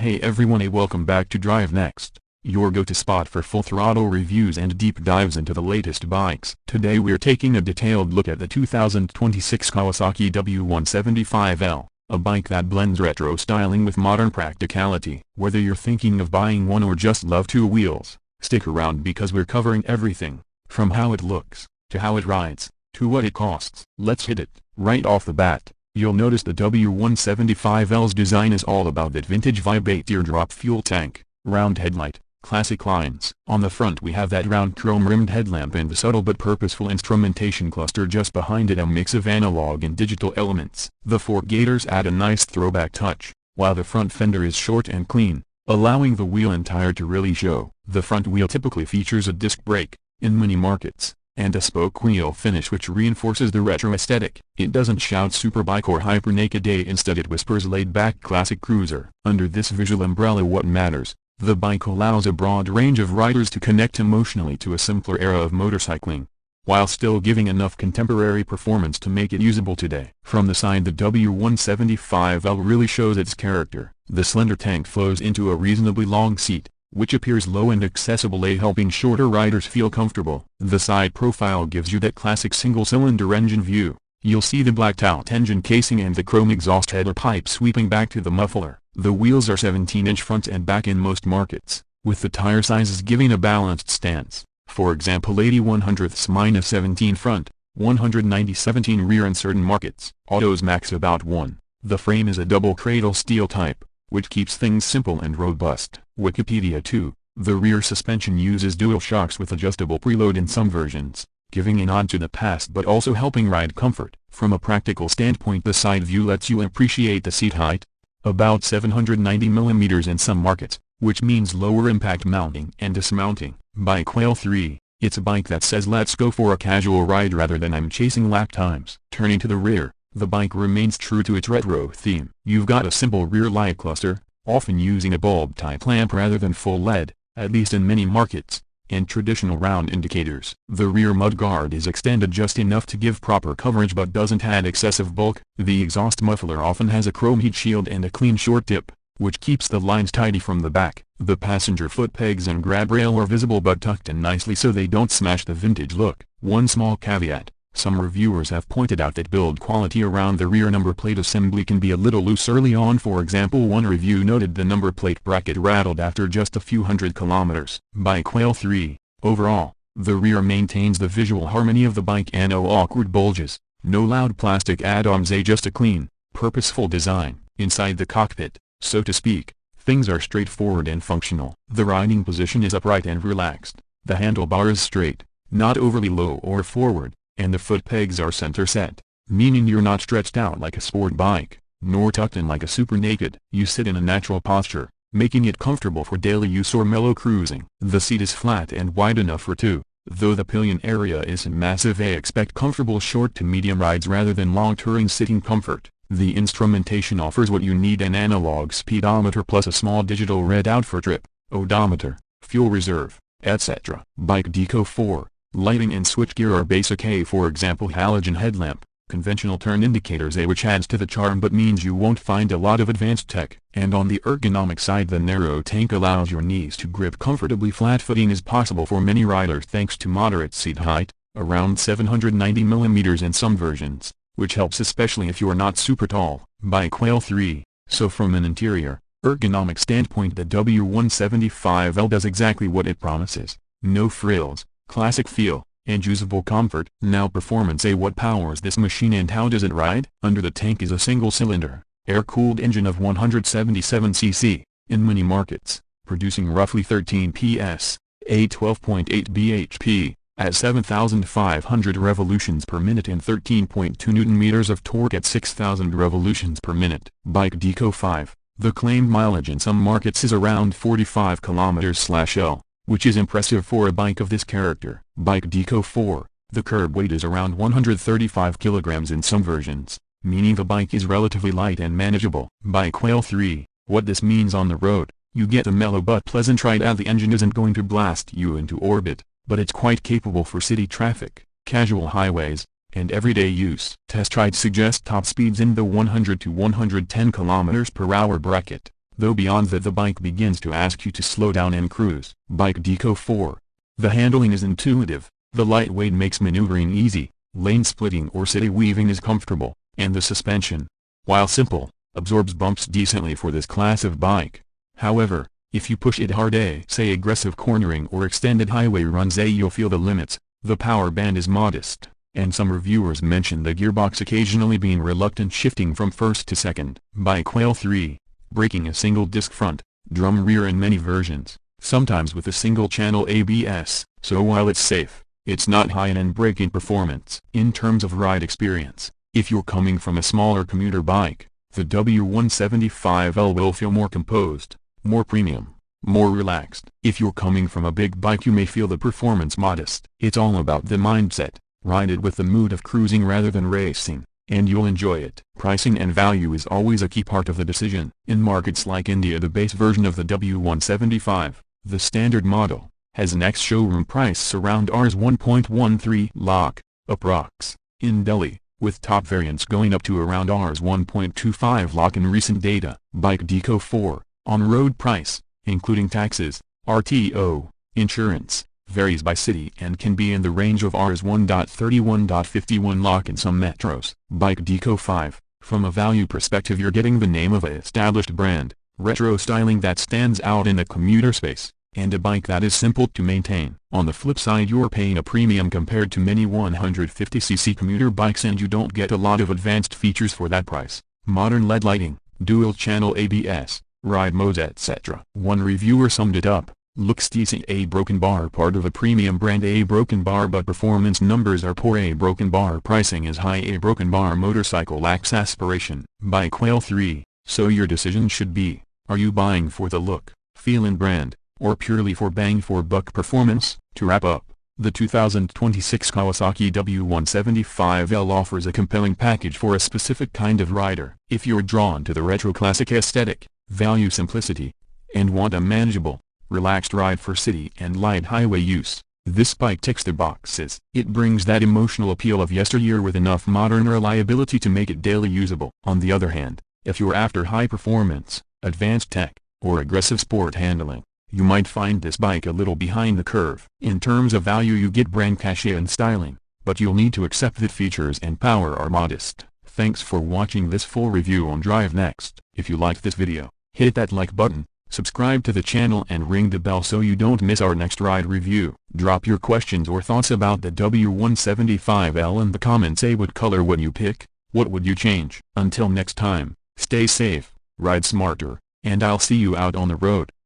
Hey everyone, welcome back to Drive Next, your go-to spot for full throttle reviews and deep dives into the latest bikes. Today we're taking a detailed look at the 2026 Kawasaki W175L, a bike that blends retro styling with modern practicality. Whether you're thinking of buying one or just love two wheels, stick around because we're covering everything, from how it looks, to how it rides, to what it costs. Let's hit it. Right off the bat, you'll notice the W175L's design is all about that vintage vibe. 8 teardrop fuel tank, round headlight, classic lines. On the front we have that round chrome-rimmed headlamp and the subtle but purposeful instrumentation cluster just behind it, a mix of analog and digital elements. The fork gaiters add a nice throwback touch, while the front fender is short and clean, allowing the wheel and tire to really show. The front wheel typically features a disc brake, in many markets, and a spoke wheel finish which reinforces the retro aesthetic. It doesn't shout superbike or hyper naked, instead it whispers laid-back classic cruiser. Under this visual umbrella, what matters? The bike allows a broad range of riders to connect emotionally to a simpler era of motorcycling, while still giving enough contemporary performance to make it usable today. From the side, the W175L really shows its character. The slender tank flows into a reasonably long seat, which appears low and accessible, helping shorter riders feel comfortable. The side profile gives you that classic single-cylinder engine view. You'll see the blacked-out engine casing and the chrome exhaust header pipe sweeping back to the muffler. The wheels are 17-inch front and back in most markets, with the tire sizes giving a balanced stance. For example, 81/17 front, 190/17 rear in certain markets. Autos max about 1. The frame is a double cradle steel type, which keeps things simple and robust. Wikipedia 2. The rear suspension uses dual shocks with adjustable preload in some versions, giving a nod to the past but also helping ride comfort. From a practical standpoint, the side view lets you appreciate the seat height, about 790 mm in some markets, which means lower impact mounting and dismounting. Bike Whale 3. It's a bike that says let's go for a casual ride rather than I'm chasing lap times. Turning to the rear, the bike remains true to its retro theme. You've got a simple rear light cluster, often using a bulb-type lamp rather than full LED, at least in many markets, and traditional round indicators. The rear mudguard is extended just enough to give proper coverage but doesn't add excessive bulk. The exhaust muffler often has a chrome heat shield and a clean short tip, which keeps the lines tidy from the back. The passenger foot pegs and grab rail are visible but tucked in nicely so they don't smash the vintage look. One small caveat: some reviewers have pointed out that build quality around the rear number plate assembly can be a little loose early on. For example, one review noted the number plate bracket rattled after just a few hundred kilometers. Bike Whale 3. Overall, the rear maintains the visual harmony of the bike and no awkward bulges, no loud plastic add-ons, just a clean, purposeful design. Inside the cockpit, so to speak, things are straightforward and functional. The riding position is upright and relaxed, the handlebar is straight, not overly low or forward, and the foot pegs are center set, meaning you're not stretched out like a sport bike, nor tucked in like a super naked. You sit in a natural posture, making it comfortable for daily use or mellow cruising. The seat is flat and wide enough for two, though the pillion area isn't massive. Expect comfortable short to medium rides rather than long touring sitting comfort. The instrumentation offers what you need: an analog speedometer plus a small digital readout for trip, odometer, fuel reserve, etc. Bike Deco 4. Lighting and switchgear are basic. For example, halogen headlamp, conventional turn indicators, which adds to the charm but means you won't find a lot of advanced tech. And on the ergonomic side, the narrow tank allows your knees to grip comfortably. Flat footing is possible for many riders thanks to moderate seat height, around 790 mm in some versions, which helps especially if you're not super tall. Bike Whale 3. So from an interior, ergonomic standpoint, the W175L does exactly what it promises: no frills, classic feel, and usable comfort. Now performance. What powers this machine and how does it ride? Under the tank is a single-cylinder, air-cooled engine of 177 cc, in many markets, producing roughly 13 PS, a 12.8 bhp, at 7,500 revolutions per minute and 13.2 Nm of torque at 6,000 revolutions per minute. Bike Deco 5. The claimed mileage in some markets is around 45 km/L, which is impressive for a bike of this character. Bike Deco 4. The curb weight is around 135 kg in some versions, meaning the bike is relatively light and manageable. Bike Whale 3. What this means on the road: you get a mellow but pleasant ride. The engine isn't going to blast you into orbit, but it's quite capable for city traffic, casual highways, and everyday use. Test rides suggest top speeds in the 100 to 110 km/h bracket, though beyond that the bike begins to ask you to slow down and cruise. Bike Deco 4. The handling is intuitive, the lightweight makes maneuvering easy, lane splitting or city weaving is comfortable, and the suspension, while simple, absorbs bumps decently for this class of bike. However, if you push it hard, say aggressive cornering or extended highway runs, you'll feel the limits. The power band is modest, and some reviewers mention the gearbox occasionally being reluctant shifting from first to second. Bike Whale 3. Braking a single disc front, drum rear in many versions, sometimes with a single channel ABS, so while it's safe, it's not high-end braking performance. In terms of ride experience, if you're coming from a smaller commuter bike, the W175L will feel more composed, more premium, more relaxed. If you're coming from a big bike, you may feel the performance modest. It's all about the mindset. Ride it with the mood of cruising rather than racing, and you'll enjoy it. Pricing and value is always a key part of the decision. In markets like India, the base version of the W175, the standard model, has an ex-showroom price around Rs 1.13 lakh, approx. In Delhi, with top variants going up to around Rs 1.25 lakh in recent data. Bike Deco 4. On-road price, including taxes, RTO, insurance, varies by city and can be in the range of Rs 1.31-51 lakh in some metros. Bike Deco 5. From a value perspective, you're getting the name of a established brand, retro styling that stands out in the commuter space, and a bike that is simple to maintain. On the flip side, you're paying a premium compared to many 150cc commuter bikes, and you don't get a lot of advanced features for that price. Modern LED lighting, dual-channel ABS, ride modes, etc. One reviewer summed it up: looks decent, a broken bar, part of a premium brand, a broken bar, but performance numbers are poor, a broken bar, pricing is high, a broken bar, motorcycle lacks aspiration. Bike Whale 3. So your decision should be, are you buying for the look, feel and brand, or purely for bang for buck performance? To wrap up, the 2026 Kawasaki W175L offers a compelling package for a specific kind of rider. If you're drawn to the retro classic aesthetic, value simplicity, and want a manageable, relaxed ride for city and light highway use, this bike ticks the boxes. It brings that emotional appeal of yesteryear with enough modern reliability to make it daily usable. On the other hand, if you're after high performance, advanced tech, or aggressive sport handling, you might find this bike a little behind the curve. In terms of value, you get brand cachet and styling, but you'll need to accept that features and power are modest. Thanks for watching this full review on Drive Next. If you liked this video, hit that like button, subscribe to the channel and ring the bell so you don't miss our next ride review. Drop your questions or thoughts about the W175L in the comments. What color would you pick? What would you change? Until next time, stay safe, ride smarter, and I'll see you out on the road.